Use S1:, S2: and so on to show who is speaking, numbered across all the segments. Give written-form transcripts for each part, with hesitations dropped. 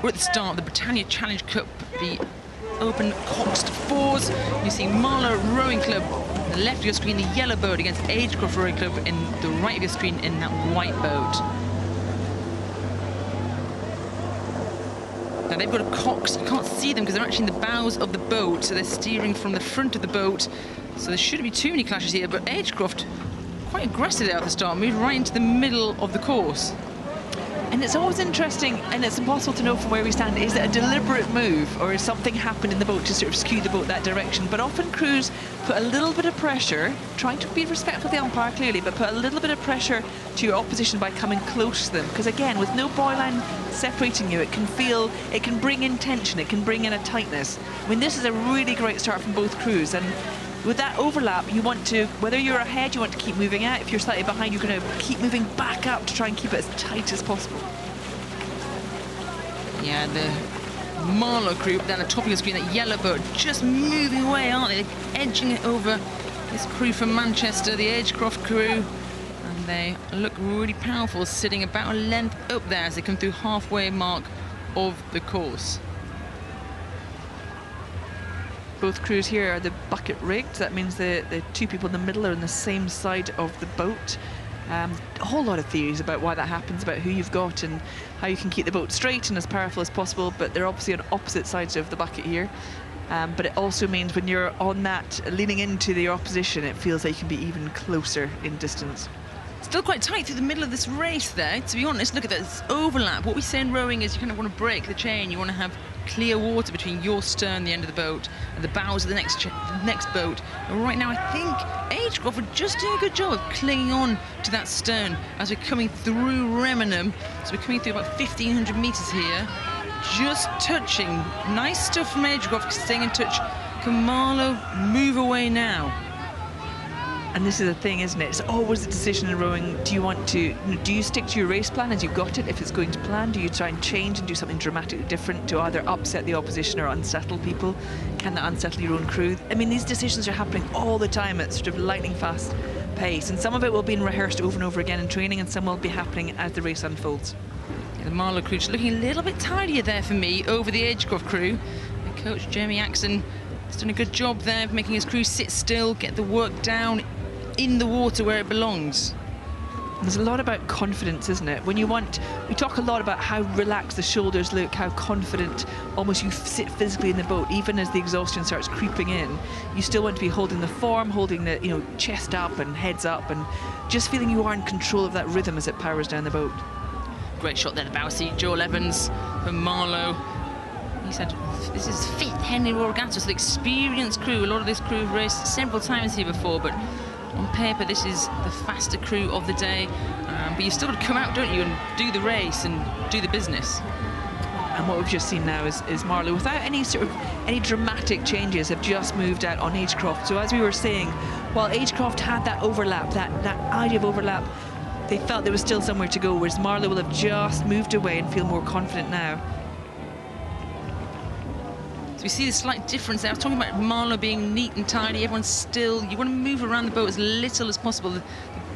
S1: We're at the start of the Britannia Challenge Cup, the open coxed fours. You see Marlow Rowing Club on the left of your screen, the yellow boat, against Agecroft Rowing Club in the right of your screen in that white boat. Now they've got a cox, you can't see them because they're actually in the bows of the boat, so they're steering from the front of the boat. So there shouldn't be too many clashes here, but Agecroft, quite aggressive there at the start, moved right into the middle of the course.
S2: And it's always interesting, and it's impossible to know from where we stand, is it a deliberate move or has something happened in the boat to sort of skew the boat that direction? But often crews put a little bit of pressure, trying to be respectful of the umpire clearly, but put a little bit of pressure to your opposition by coming close to them. Because again, with no buoy line separating you, it can bring in tension, it can bring in a tightness. I mean, this is a really great start from both crews, and with that overlap, you want to, whether you're ahead, you want to keep moving out. If you're slightly behind, you're going to keep moving back up to try and keep it as tight as possible.
S1: Yeah, the Marlow crew down the top of your screen, that yellow boat, just moving away, aren't they? They're edging it over this crew from Manchester, the Agecroft crew. And they look really powerful, sitting about a length up there as they come through halfway mark of the course.
S2: Both crews here are the bucket rigged. That means the two people in the middle are on the same side of the boat. A whole lot of theories about why that happens, about who you've got and how you can keep the boat straight and as powerful as possible, but they're obviously on opposite sides of the bucket here. But it also means when you're on that, leaning into the opposition, it feels like you can be even closer in distance.
S1: Still quite tight through the middle of this race there, to be honest. Look at this overlap. What we say in rowing is you kind of want to break the chain. You want to have clear water between your stern, the end of the boat, and the bows of the next boat. And right now, I think Agecroft are just doing a good job of clinging on to that stern as we're coming through Remenham. So we're coming through about 1,500 metres here, just touching. Nice stuff from Agecroft, staying in touch. Can Marlo move away now?
S2: And this is the thing, isn't it? It's always a decision in rowing. Do you stick to your race plan as you've got it, if it's going to plan? Do you try and change and do something dramatically different to either upset the opposition or unsettle people? Can that unsettle your own crew? I mean, these decisions are happening all the time at sort of lightning fast pace, and some of it will be rehearsed over and over again in training, and some will be happening as the race unfolds.
S1: Yeah, the Marlow crew just looking a little bit tidier there for me over the Agecroft crew. And coach Jeremy Axon has done a good job there of making his crew sit still, get the work down in the water where it belongs.
S2: There's a lot about confidence, isn't it? We talk a lot about how relaxed the shoulders look, how confident almost you sit physically in the boat, even as the exhaustion starts creeping in. You still want to be holding the form, holding the chest up and heads up, and just feeling you are in control of that rhythm as it powers down the boat.
S1: Great shot there, the bow seat, Joel Evans from Marlow. He said this is 5th Henley Royal Regatta, so the experienced crew. A lot of this crew have raced several times here before, but on paper, this is the faster crew of the day, but you've still got to come out, don't you, and do the race and do the business.
S2: And what we've just seen now is Marlo, without any dramatic changes, have just moved out on Agecroft. So as we were saying, while Agecroft had that overlap, that idea of overlap, they felt there was still somewhere to go, whereas Marlo will have just moved away and feel more confident now. So we see the slight difference there. I was talking about Marlow being neat and tidy. Everyone's still, you want to move around the boat as little as possible. The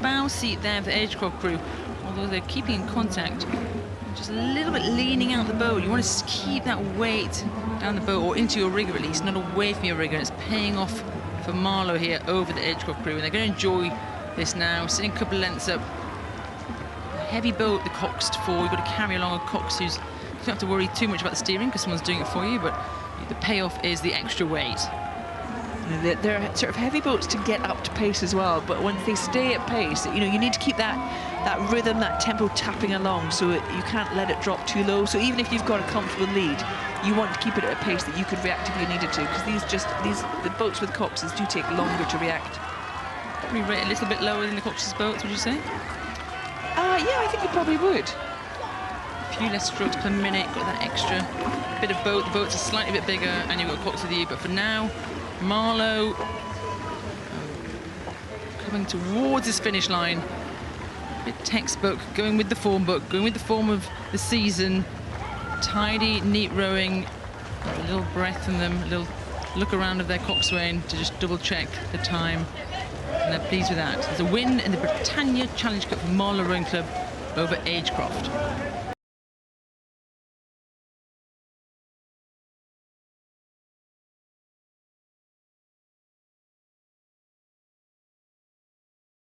S2: bow seat there for the Agecroft crew, although they're keeping in contact, just a little bit leaning out the boat. You want to keep that weight down the boat, or into your rigger at least, not away from your rigger. It's paying off for Marlow here over the Agecroft crew, and they're going to enjoy this now, sitting a couple of lengths up. Heavy boat, the coxed four. You've got to carry along a cox who's, you don't have to worry too much about the steering because someone's doing it for you, but the payoff is the extra weight. They're sort of heavy boats to get up to pace as well, but once they stay at pace, you need to keep that rhythm, that tempo tapping along, so you can't let it drop too low. So even if you've got a comfortable lead, you want to keep it at a pace that you could react if you needed to, because the boats with coxes do take longer to react.
S1: Probably rate a little bit lower than the cox's boats, would you say?
S2: Yeah, I think you probably would.
S1: A few less strokes per minute, got that extra bit of boat. The boats are slightly bit bigger, and you've got cox with you. But for now, Marlow coming towards his finish line. A bit textbook, going with the form book, going with the form of the season. Tidy, neat rowing, a little breath in them, a little look around of their coxswain to just double check the time. And they're pleased with that. There's a win in the Britannia Challenge Cup for Marlow Rowing Club over Agecroft.